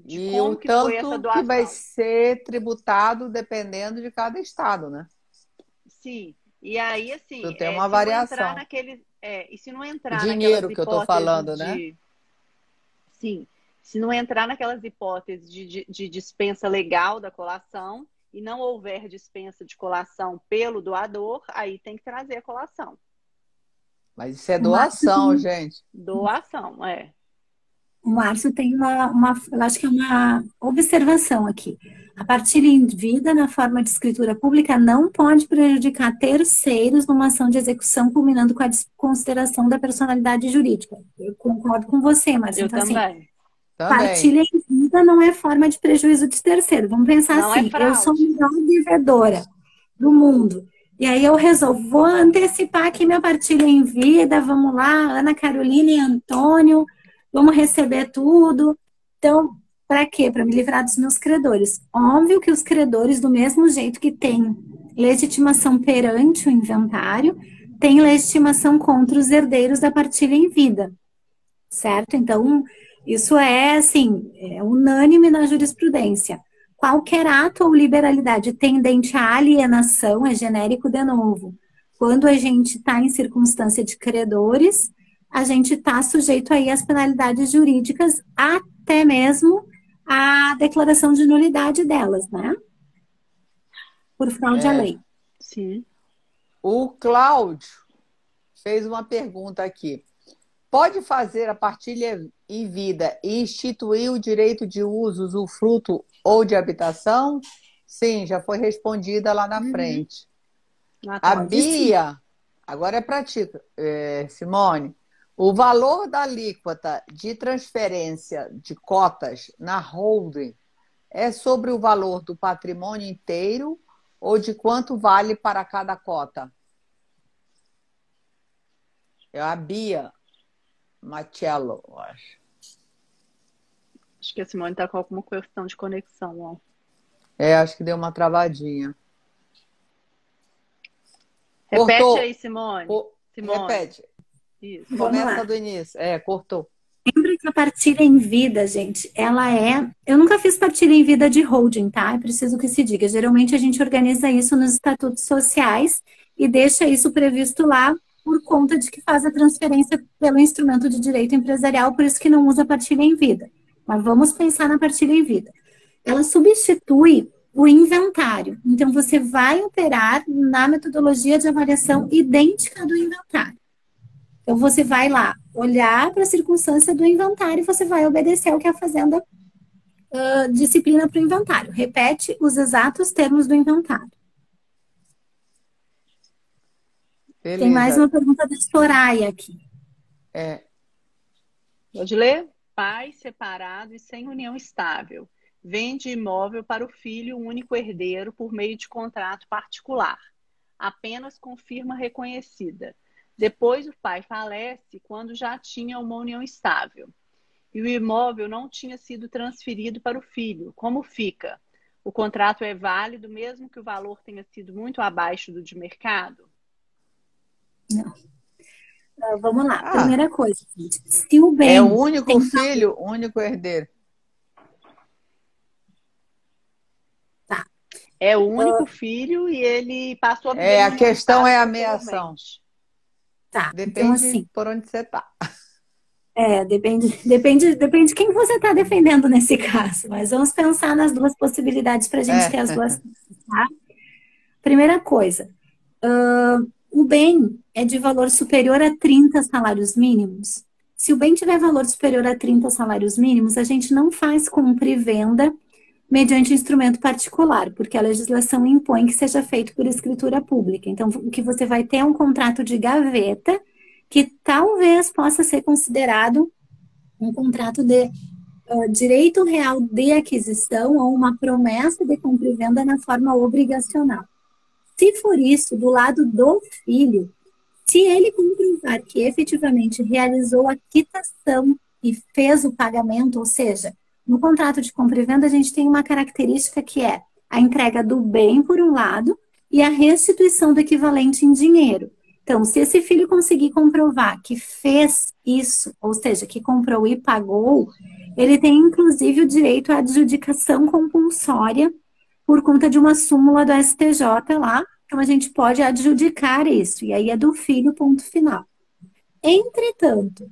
de como que foi essa doação. Que vai ser tributado dependendo de cada estado, né? Sim. E aí, assim, tem uma variação. E se não entrar dinheiro que eu estou falando, né? assim, se não entrar naquelas hipóteses de dispensa legal da colação e não houver dispensa de colação pelo doador, aí tem que trazer a colação. Mas isso é doação, gente. Doação, é. O Márcio tem eu acho que é uma observação aqui. A partilha em vida na forma de escritura pública não pode prejudicar terceiros numa ação de execução culminando com a desconsideração da personalidade jurídica. Eu concordo com você, Márcio. Eu então, também. Assim, partilha em vida não é forma de prejuízo de terceiro. Vamos pensar Não assim, é fraude. eu sou a melhor devedora do mundo. E aí eu resolvo, vou antecipar aqui minha partilha em vida, vamos lá, Ana Carolina e Antônio, vamos receber tudo. Então, para quê? Para me livrar dos meus credores. Óbvio que os credores, do mesmo jeito que têm legitimação perante o inventário, têm legitimação contra os herdeiros da partilha em vida, certo? Então, isso é, assim, é unânime na jurisprudência. Qualquer ato ou liberalidade tendente à alienação é genérico de novo. Quando a gente está em circunstância de credores, a gente está sujeito aí às penalidades jurídicas, até mesmo a declaração de nulidade delas, né? Por fraude à lei. Sim. O Cláudio fez uma pergunta aqui. Pode fazer a partilha em vida e instituir o direito de uso, usufruto ou de habitação? Sim, já foi respondida lá na frente. A Bia, agora é para ti, Simone. O valor da alíquota de transferência de cotas na holding é sobre o valor do patrimônio inteiro ou de quanto vale para cada cota? É a Bia Machello, eu acho. Acho que a Simone está com alguma questão de conexão, ó. Acho que deu uma travadinha. Repete Cortou. aí, Simone. Simone. Repete. Isso. Começa do início. Cortou. Lembra que a partilha em vida, gente, ela é... Eu nunca fiz partilha em vida de holding, tá? É preciso que se diga. Geralmente a gente organiza isso nos estatutos sociais e deixa isso previsto lá por conta de que faz a transferência pelo instrumento de direito empresarial, por isso que não usa partilha em vida. Mas vamos pensar na partilha em vida. Ela substitui o inventário. Então, você vai operar na metodologia de avaliação idêntica do inventário. Então, você vai lá olhar para a circunstância do inventário e você vai obedecer ao que a Fazenda disciplina para o inventário. Repete os exatos termos do inventário. Beleza. Tem mais uma pergunta da Soraya aqui. Pode ler? Pai separado e sem união estável. Vende imóvel para o filho único herdeiro por meio de contrato particular. Apenas com firma reconhecida. Depois o pai falece quando já tinha uma união estável. E o imóvel não tinha sido transferido para o filho. Como fica? O contrato é válido mesmo que o valor tenha sido muito abaixo do de mercado? Não. Vamos lá. Primeira coisa, gente. Se o bem é o único filho, único herdeiro. Tá. É o único filho e ele passou a viver. A questão é a meação. Tá. Depende então, assim, por onde você está. Depende de quem você está defendendo nesse caso. Mas vamos pensar nas duas possibilidades para a gente ter as duas. Tá? Primeira coisa. O bem é de valor superior a 30 salários mínimos. Se o bem tiver valor superior a 30 salários mínimos, a gente não faz compra e venda mediante instrumento particular, porque a legislação impõe que seja feito por escritura pública. Então, o que você vai ter é um contrato de gaveta, que talvez possa ser considerado um contrato de direito real de aquisição ou uma promessa de compra e venda na forma obrigacional. Se for isso, do lado do filho, se ele comprovar que efetivamente realizou a quitação e fez o pagamento, ou seja, no contrato de compra e venda a gente tem uma característica que é a entrega do bem por um lado e a restituição do equivalente em dinheiro. Então, se esse filho conseguir comprovar que fez isso, ou seja, que comprou e pagou, ele tem inclusive o direito à adjudicação compulsória por conta de uma súmula do STJ lá, então a gente pode adjudicar isso, e aí é do filho, ponto final. Entretanto,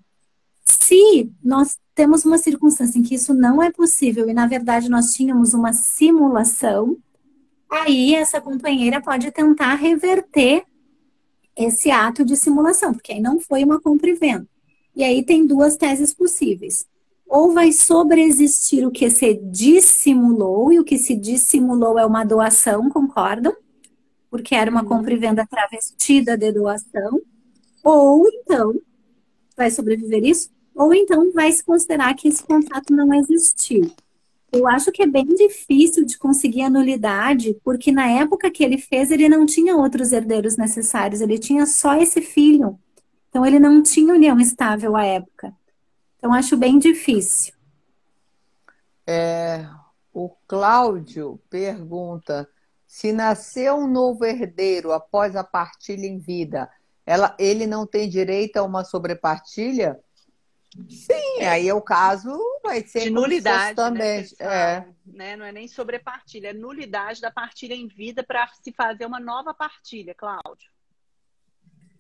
Se nós temos uma circunstância em que isso não é possível e, na verdade, nós tínhamos uma simulação, aí essa companheira pode tentar reverter esse ato de simulação, porque aí não foi uma compra e venda. E aí tem duas teses possíveis. Ou vai sobreexistir o que se dissimulou, e o que se dissimulou é uma doação, concordam? Porque era uma compra e venda travestida de doação. Ou então, vai sobreviver isso? Ou então vai se considerar que esse contrato não existiu. Eu acho que é bem difícil de conseguir a nulidade, porque na época que ele fez, ele não tinha outros herdeiros necessários, ele tinha só esse filho. Então, ele não tinha união estável à época. Então, acho bem difícil. O Cláudio pergunta se nasceu um novo herdeiro após a partilha em vida, ele não tem direito a uma sobrepartilha? Sim, aí é o caso, vai ser de nulidade, também. Né? Não é nem sobrepartilha, é nulidade da partilha em vida para se fazer uma nova partilha, Cláudio.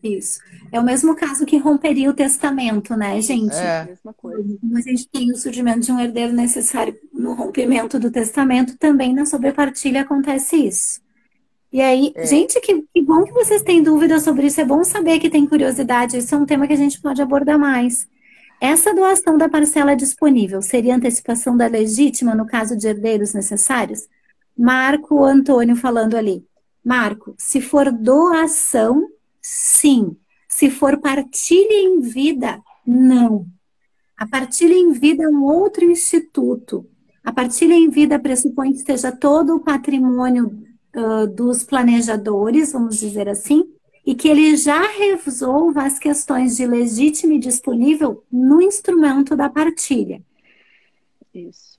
Isso. É o mesmo caso que romperia o testamento, né, gente? É a mesma coisa. A gente tem o surgimento de um herdeiro necessário no rompimento do testamento, também na sobrepartilha acontece isso. E aí, gente, que bom que vocês têm dúvidas sobre isso, é bom saber que tem curiosidade, isso é um tema que a gente pode abordar mais. Essa doação da parcela disponível seria antecipação da legítima no caso de herdeiros necessários? Marco Antônio falando ali. Marco, se for doação, sim. Se for partilha em vida, não. A partilha em vida é um outro instituto. A partilha em vida pressupõe que esteja todo o patrimônio dos planejadores, vamos dizer assim, e que ele já resolva as questões de legítimo e disponível no instrumento da partilha. Isso.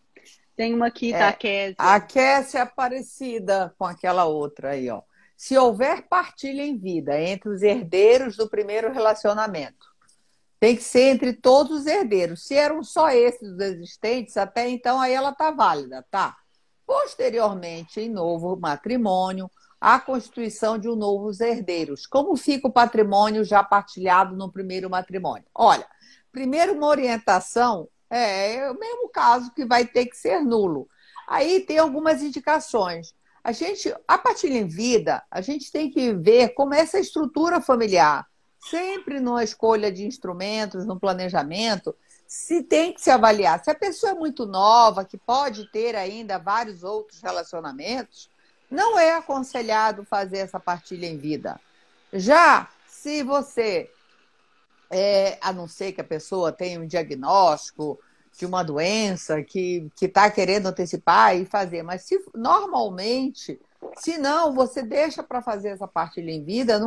Tem uma aqui, tá, Kézia? A Kézia é parecida com aquela outra aí, ó. Se houver partilha em vida entre os herdeiros do primeiro relacionamento, tem que ser entre todos os herdeiros. Se eram só esses os existentes, até então aí ela tá válida, tá? Posteriormente, em novo matrimônio, a constituição de um novos herdeiros. Como fica o patrimônio já partilhado no primeiro matrimônio? Olha, primeiro uma orientação é o mesmo caso que vai ter que ser nulo. Aí tem algumas indicações. A partilha em vida, a gente tem que ver como é essa estrutura familiar. Sempre numa escolha de instrumentos, no planejamento, se tem que se avaliar. Se a pessoa é muito nova, que pode ter ainda vários outros relacionamentos, não é aconselhado fazer essa partilha em vida. Já se você, a não ser que a pessoa tenha um diagnóstico de uma doença que está querendo antecipar e fazer, mas normalmente, se não, você deixa para fazer essa partilha em vida,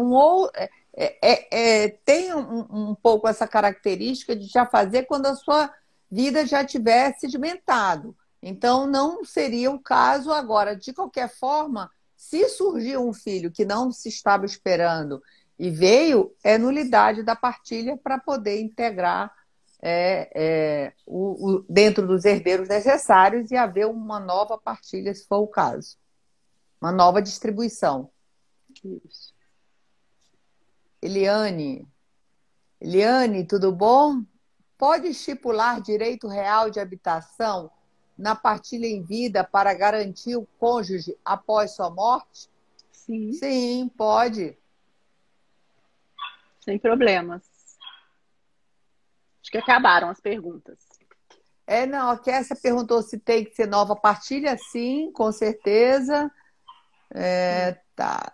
tem um pouco essa característica de já fazer quando a sua vida já tiver sedimentado. Então, não seria o caso agora. De qualquer forma, se surgiu um filho que não se estava esperando e veio, é nulidade da partilha para poder integrar dentro dos herdeiros necessários e haver uma nova partilha, se for o caso. Uma nova distribuição. Isso. Eliane, tudo bom? Pode estipular direito real de habitação na partilha em vida para garantir o cônjuge após sua morte? Sim. Sim, pode. Sem problemas. Acho que acabaram as perguntas. Não, a Kessia perguntou se tem que ser nova partilha. Sim, com certeza. Tá.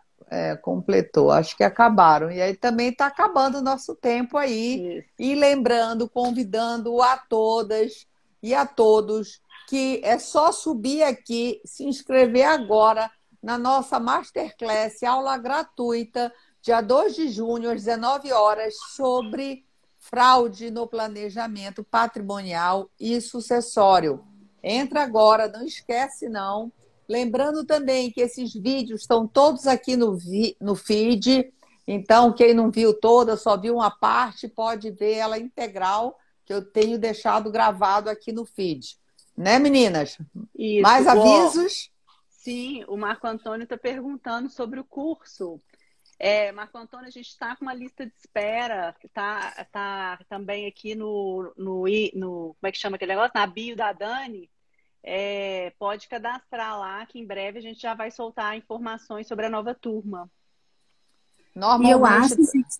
Completou, acho que acabaram. E aí também está acabando o nosso tempo aí. Isso. E lembrando, convidando a todas e a todos que é só subir aqui, se inscrever agora na nossa Masterclass, aula gratuita, dia 2 de junho, às 19 horas, sobre fraude no planejamento patrimonial e sucessório. Entra agora, não esquece não. Lembrando também que esses vídeos estão todos aqui no feed, então quem não viu toda, só viu uma parte, pode ver ela integral, que eu tenho deixado gravado aqui no feed. Né, meninas? Isso. Mais avisos? Sim, o Marco Antônio está perguntando sobre o curso. Marco Antônio, a gente está com uma lista de espera, que tá também aqui como é que chama aquele negócio? Na bio da Dani. Pode cadastrar lá, que em breve a gente já vai soltar informações sobre a nova turma. E eu acho, Normalmente, gente,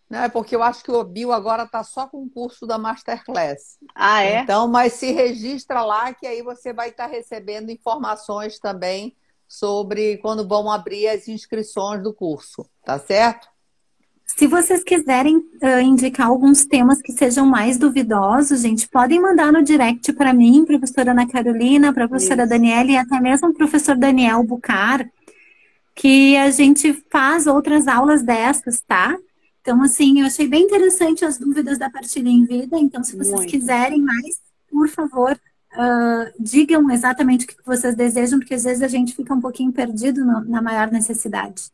né, porque eu acho que o Bio agora está só com o curso da Masterclass. Ah, é? Então, mas se registra lá, que aí você vai estar recebendo informações também sobre quando vão abrir as inscrições do curso, tá certo? se vocês quiserem indicar alguns temas que sejam mais duvidosos, gente, podem mandar no direct para mim, professora Ana Carolina, para a professora Isso. Daniela e até mesmo o professor Daniel Bucar, que a gente faz outras aulas dessas, tá? Então, assim, eu achei bem interessante as dúvidas da partilha em vida. Então, se vocês Muito. quiserem mais, por favor, digam exatamente o que vocês desejam, porque às vezes a gente fica um pouquinho perdido na maior necessidade.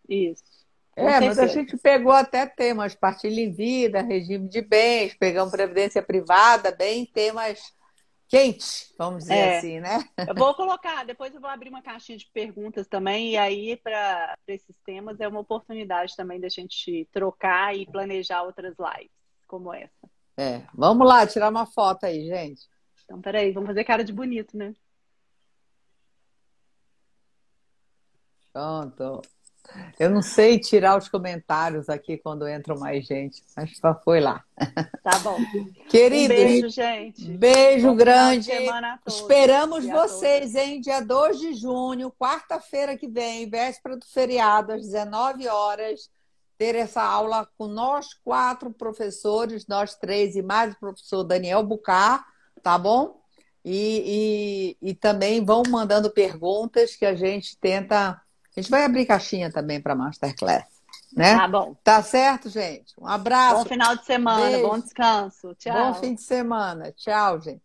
Isso. Com Mas a certeza. gente pegou até temas, partilha em vida, regime de bens, pegamos previdência privada, bem temas quentes, vamos dizer assim, né? Eu vou colocar, depois eu vou abrir uma caixinha de perguntas também, e aí para esses temas é uma oportunidade também da gente trocar e planejar outras lives como essa. Vamos lá, tirar uma foto aí, gente. Então, peraí, vamos fazer cara de bonito, né? Pronto. Eu não sei tirar os comentários aqui quando entra mais gente, mas foi lá. Tá bom. Queridos, beijo, gente. Beijo Bom final de grande. semana a todos Esperamos e a vocês, hein? Dia 2 de junho, quarta-feira que vem, véspera do feriado, às 19 horas, ter essa aula com nós 4 professores, nós 3 e mais o professor Daniel Bucar, tá bom? E também vão mandando perguntas que a gente tenta. A gente vai abrir caixinha também para Masterclass, né? Tá bom. Tá certo, gente? Um abraço. Bom final de semana, Beijo. bom descanso. Tchau. Bom fim de semana. Tchau, gente.